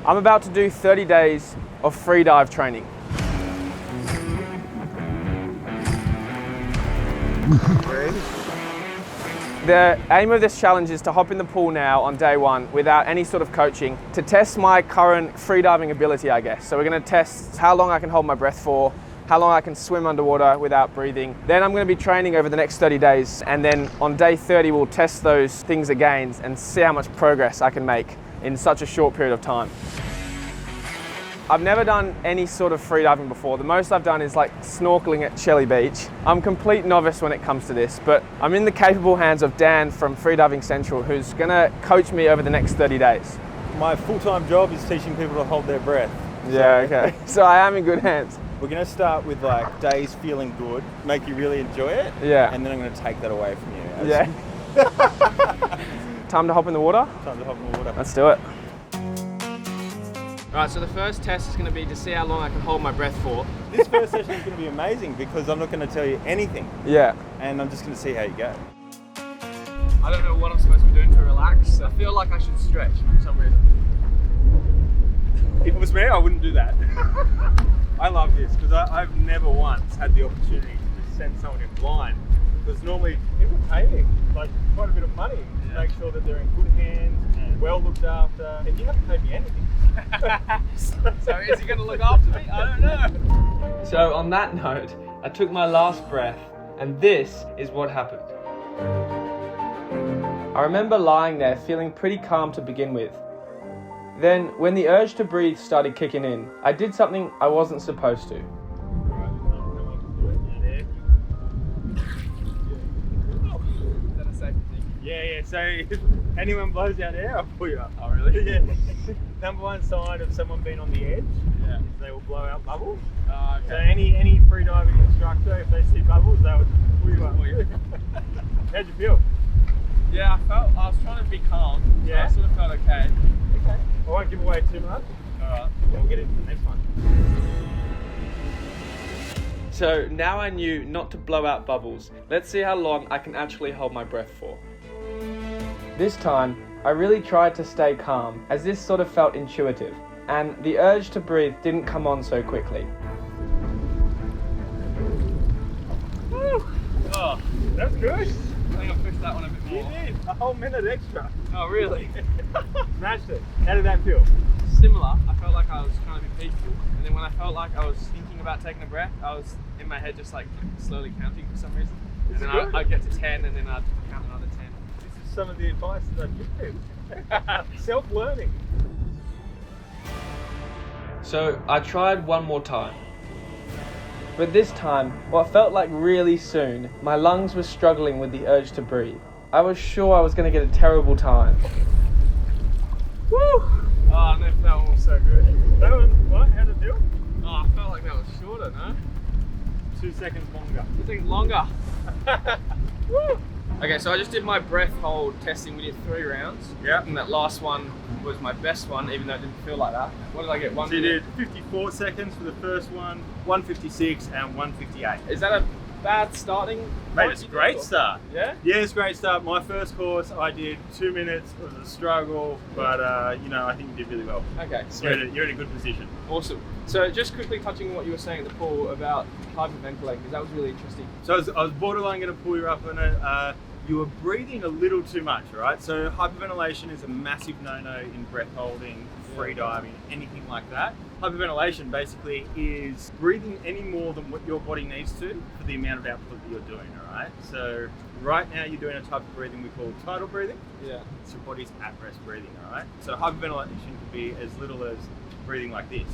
I'm about to do 30 days of free dive training. The aim of this challenge is to hop in the pool now on day one without any sort of coaching to test my current freediving ability, I guess. So we're going to test how long I can hold my breath for, how long I can swim underwater without breathing. Then I'm going to be training over the next 30 days, and then on day 30 we'll test those things again and see how much progress I can make in such a short period of time. I've never done any sort of freediving before. The most I've done is like snorkeling at Shelley Beach. I'm a complete novice when it comes to this, but I'm in the capable hands of Dan from Freediving Central, who's gonna coach me over the next 30 days. My full-time job is teaching people to hold their breath. Yeah, okay. So I am in good hands. We're gonna start with like days feeling good, make you really enjoy it. Yeah. And then I'm gonna take that away from you. Yeah. Time to hop in the water? Time to hop in the water. Let's do it. Alright, so the first test is going to be to see how long I can hold my breath for. This first session is going to be amazing because I'm not going to tell you anything. Yeah. And I'm just going to see how you go. I don't know what I'm supposed to be doing to relax. I feel like I should stretch for some reason. If it was me, I wouldn't do that. I love this because I've never once had the opportunity to just send someone in blind. Because normally people pay me like quite a bit of money to make sure that they're in good hands and well looked after, and you haven't paid me anything. So is he going to look after me? I don't know. So on that note, I took my last breath, and this is what happened. I remember lying there feeling pretty calm to begin with. Then, when the urge to breathe started kicking in, I did something I wasn't supposed to. Yeah, so if anyone blows out air, I'll pull you up. Oh, really? Yeah. Number one sign of someone being on the edge is they will blow out bubbles. Okay. So any freediving instructor, if they see bubbles, they would pull you up. How'd you feel? Yeah, I was trying to be calm. Yeah. So I sort of felt okay. Okay. I won't give away too much. Alright. Then we'll get into the next one. So now I knew not to blow out bubbles. Let's see how long I can actually hold my breath for. This time, I really tried to stay calm, as this sort of felt intuitive, and the urge to breathe didn't come on so quickly. Woo! Oh, that's good. I think I pushed that one a bit more. You did. A whole minute extra. Oh, really? Smashed it. How did that feel? Similar. I felt like I was trying to be peaceful, and then when I felt like I was thinking about taking a breath, I was in my head just like slowly counting for some reason. And then I'd get to 10, and then I'd count another 10. This is some of the advice that I give people. Self-learning. So I tried one more time. But this time, what felt like really soon, my lungs were struggling with the urge to breathe. I was sure I was going to get a terrible time. Woo! Oh, that one was so good. That one, what? How did it feel? Oh, I felt like that was shorter, no? 2 seconds longer. 2 seconds longer. Woo! Okay, so I just did my breath hold testing. We did 3 rounds. Yeah. And that last one was my best one, even though it didn't feel like that. What did I get? So you did 54 seconds for the first one, 156 and 158. Is that a bad starting Mate, point, it's a you great think, or- start. Yeah? Yeah, it's a great start. My first course, I did 2 minutes. It was a struggle, but I think you did really well. Okay, You're in a good position. awesome. So just quickly touching on what you were saying at the pool about hyperventilating, because that was really interesting. So I was borderline going to pull you up on it. You were breathing a little too much, right? So hyperventilation is a massive no-no in breath holding, free diving, anything like that. Hyperventilation basically is breathing any more than what your body needs to for the amount of output that you're doing, all right? So right now you're doing a type of breathing we call tidal breathing. Yeah. It's your body's at-rest breathing, all right? So hyperventilation can be as little as breathing like this.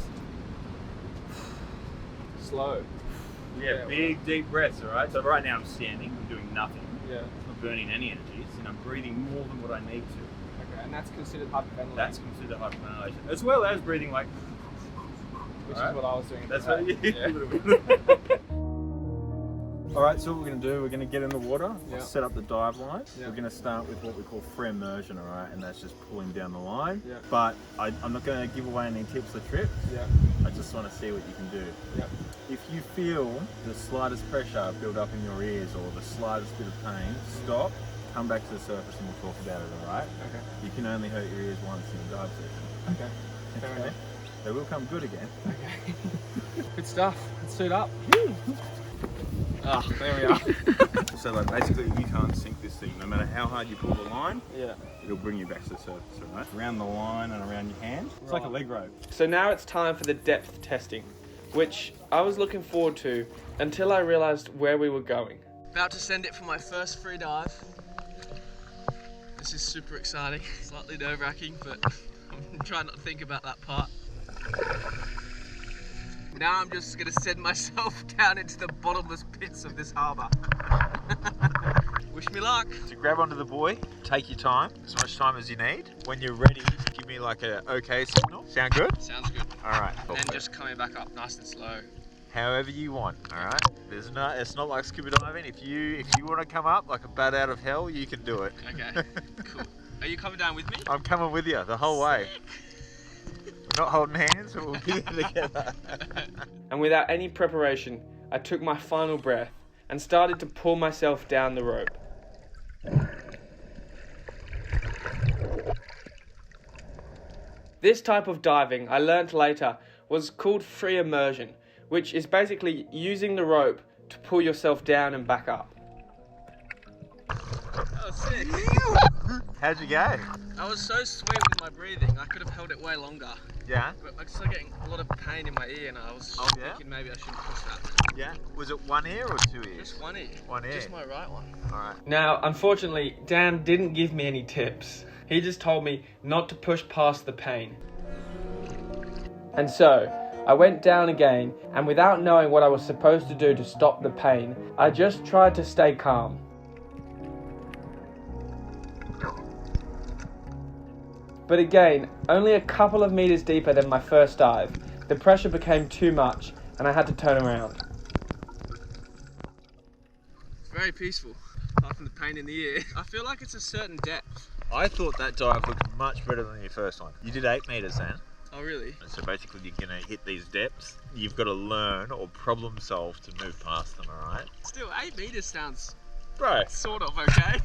Slow. Yeah, big, deep breaths, all right? So right now I'm standing, I'm doing nothing. Yeah. Not burning any energies, and I'm breathing more than what I need to. Okay, and that's considered hyperventilating. That's considered hyperventilation, as well as breathing like. which Alright. is what I was doing. That's right. what you. Yeah. All right, so what we're going to do, we're going to get in the water, Yeah. set up the dive line. Yeah. We're going to start with what we call free immersion, all right, and that's just pulling down the line. Yeah. But I'm not going to give away any tips or tricks. Yeah. I just want to see what you can do. Yeah. If you feel the slightest pressure build up in your ears or the slightest bit of pain, stop, come back to the surface and we'll talk about it, all right? Okay. You can only hurt your ears once in a dive session. Okay. Fair enough. They will come good again. Okay. Good stuff. Let's suit up. Ah, there we are. So like basically you can't sink this thing. No matter how hard you pull the line, Yeah. it'll bring you back to the surface, right? Around the line and around your hand. It's like a leg rope. So now it's time for the depth testing, which I was looking forward to until I realised where we were going. About to send it for my first free dive. This is super exciting, slightly nerve-wracking, but I'm trying not to think about that part. Now I'm just gonna send myself down into the bottomless pits of this harbour. Wish me luck. So grab onto the buoy, take your time, as much time as you need. When you're ready, give me like a okay signal. Sound good? Sounds good. All right. And then just coming back up nice and slow. However you want. All right. It's not like scuba diving. If you want to come up like a bat out of hell, you can do it. Okay, cool. Are you coming down with me? I'm coming with you the whole way. We're not holding hands, but we'll be there together. And without any preparation, I took my final breath and started to pull myself down the rope. This type of diving, I learnt later, was called free immersion, which is basically using the rope to pull yourself down and back up. That was sick. How'd you go? I was so sweet with my breathing, I could have held it way longer. Yeah? But I'm still getting a lot of pain in my ear and I was thinking maybe I shouldn't push that. Yeah. Was it one ear or two ears? Just one ear. One ear. Just my right one. Alright. Now, unfortunately, Dan didn't give me any tips. He just told me not to push past the pain. And so, I went down again, and without knowing what I was supposed to do to stop the pain, I just tried to stay calm. But again, only a couple of meters deeper than my first dive, the pressure became too much, and I had to turn around. It's very peaceful, apart from the pain in the ear. I feel like it's a certain depth. I thought that dive looked much better than your first one. You did 8 meters then. Oh really? So basically you're going to hit these depths. You've got to learn or problem solve to move past them, alright? Still, 8 meters sounds Bro, sort of okay.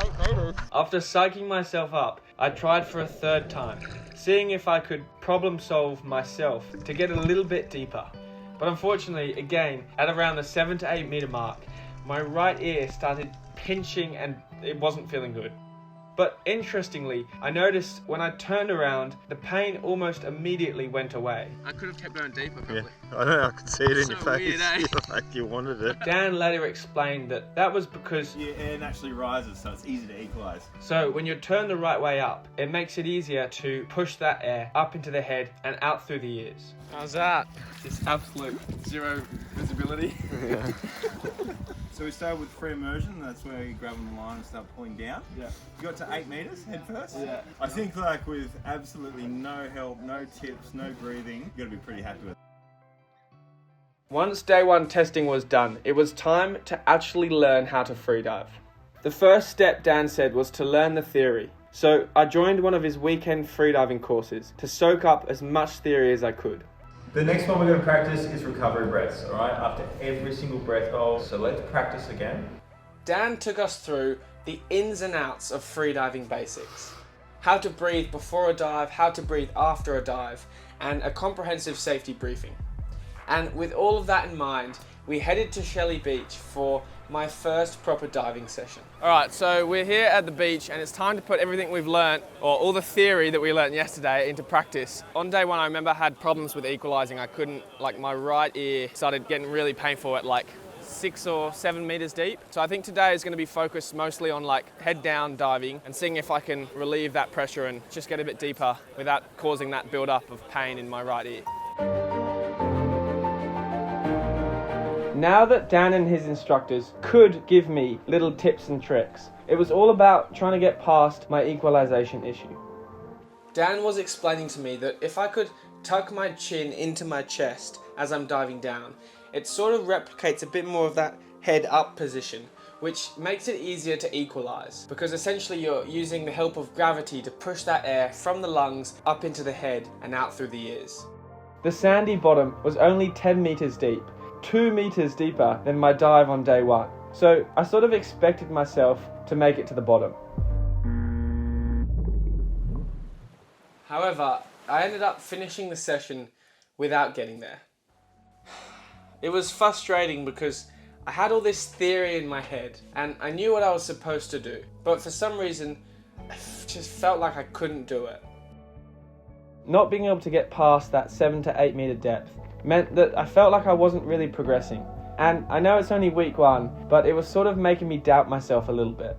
8 meters. After psyching myself up, I tried for a third time, seeing if I could problem solve myself to get a little bit deeper. But unfortunately, again, at around the 7 to 8 meter mark, my right ear started pinching and it wasn't feeling good. But interestingly, I noticed when I turned around, the pain almost immediately went away. I could have kept going deeper, Yeah, probably. I know, I could see it in So your face. weird, eh? Like you wanted it. Dan later explained that was because Your air naturally rises, so it's easy to equalise. so when you turn the right way up, it makes it easier to push that air up into the head and out through the ears. How's that? Just absolute zero visibility. So we started with free immersion, that's where you grab on the line and start pulling down. Yeah. You got to 8 meters head first. Yeah. I think like with absolutely no help, no tips, no breathing, you gotta be pretty happy with it. Once day one testing was done, it was time to actually learn how to freedive. The first step, Dan said, was to learn the theory. So I joined one of his weekend freediving courses to soak up as much theory as I could. The next one we're going to practice is recovery breaths, alright? After every single breath hold. So let's practice again. Dan took us through the ins and outs of freediving basics. How to breathe before a dive, how to breathe after a dive, and a comprehensive safety briefing. And with all of that in mind, we headed to Shelley Beach for my first proper diving session. Alright, so we're here at the beach and it's time to put everything we've learnt, or all the theory that we learnt yesterday, into practice. On day one, I remember I had problems with equalising. I couldn't, like my right ear started getting really painful at like 6 or 7 meters deep. So I think today is going to be focused mostly on like head down diving and seeing if I can relieve that pressure and just get a bit deeper without causing that build up of pain in my right ear. Now that Dan and his instructors could give me little tips and tricks, it was all about trying to get past my equalization issue. Dan was explaining to me that if I could tuck my chin into my chest as I'm diving down, it sort of replicates a bit more of that head up position, which makes it easier to equalize, because essentially you're using the help of gravity to push that air from the lungs up into the head and out through the ears. The sandy bottom was only 10 meters deep, 2 meters deeper than my dive on day one. So I sort of expected myself to make it to the bottom. However, I ended up finishing the session without getting there. It was frustrating because I had all this theory in my head and I knew what I was supposed to do, but for some reason I just felt like I couldn't do it. Not being able to get past that 7 to 8 meter depth meant that I felt like I wasn't really progressing. And I know it's only week 1, but it was sort of making me doubt myself a little bit.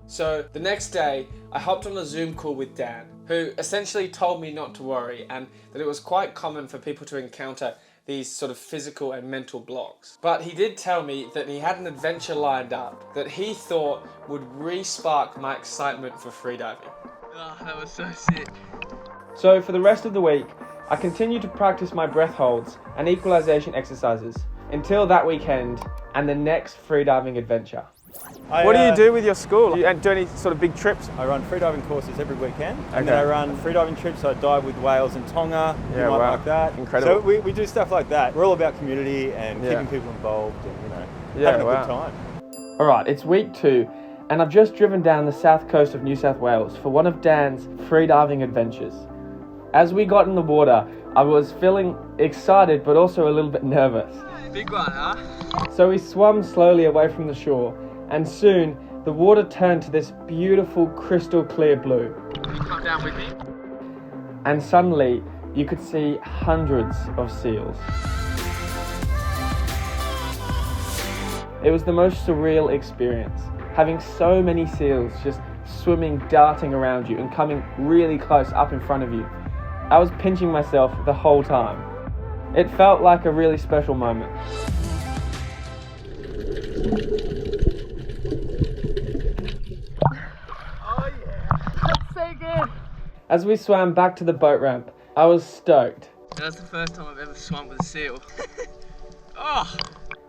So the next day, I hopped on a Zoom call with Dan, who essentially told me not to worry and that it was quite common for people to encounter these sort of physical and mental blocks. But he did tell me that he had an adventure lined up that he thought would re-spark my excitement for freediving. Oh, that was so sick. So for the rest of the week, I continued to practice my breath holds and equalization exercises until that weekend and the next freediving adventure. What do you do with your school? Do you do any sort of big trips? I run freediving courses every weekend, and then I run freediving trips. I dive with whales in Tonga, like that. Incredible. So we do stuff like that. We're all about community and keeping people involved, and having a good time. All right, it's week 2, and I've just driven down the south coast of New South Wales for one of Dan's freediving adventures. As we got in the water, I was feeling excited, but also a little bit nervous. Big one, huh? So we swam slowly away from the shore, and soon the water turned to this beautiful crystal clear blue. Can you come down with me? And suddenly you could see hundreds of seals. It was the most surreal experience, having so many seals just swimming, darting around you and coming really close up in front of you. I was pinching myself the whole time. It felt like a really special moment. Oh yeah, that's so good. As we swam back to the boat ramp, I was stoked. That's the first time I've ever swum with a seal. Oh.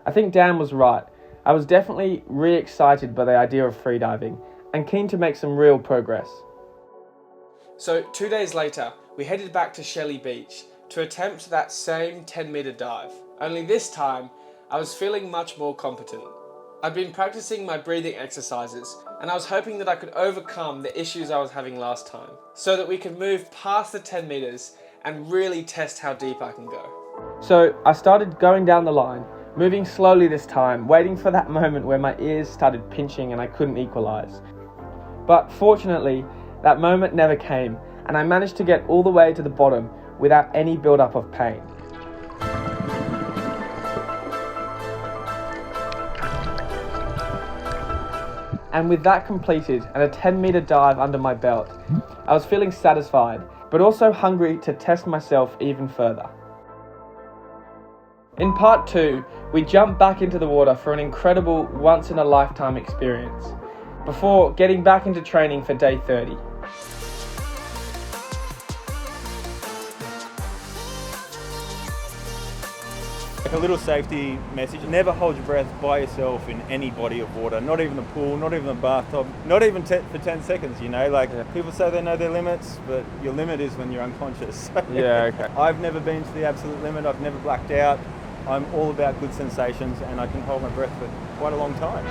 I think Dan was right. I was definitely re-excited by the idea of freediving and keen to make some real progress. So 2 days later, we headed back to Shelley Beach to attempt that same 10-meter dive. Only this time, I was feeling much more competent. I'd been practicing my breathing exercises and I was hoping that I could overcome the issues I was having last time so that we could move past the 10 meters and really test how deep I can go. So I started going down the line, moving slowly this time, waiting for that moment where my ears started pinching and I couldn't equalize. But fortunately, that moment never came, and I managed to get all the way to the bottom without any build-up of pain. And with that completed and a 10-meter dive under my belt, I was feeling satisfied, but also hungry to test myself even further. In part 2, we jump back into the water for an incredible once-in-a-lifetime experience, before getting back into training for day 30. A little safety message: never hold your breath by yourself in any body of water, not even the pool, not even the bathtub, not even for 10 seconds, People say they know their limits, but your limit is when you're unconscious. I've never been to the absolute limit, I've never blacked out. I'm all about good sensations and I can hold my breath for quite a long time.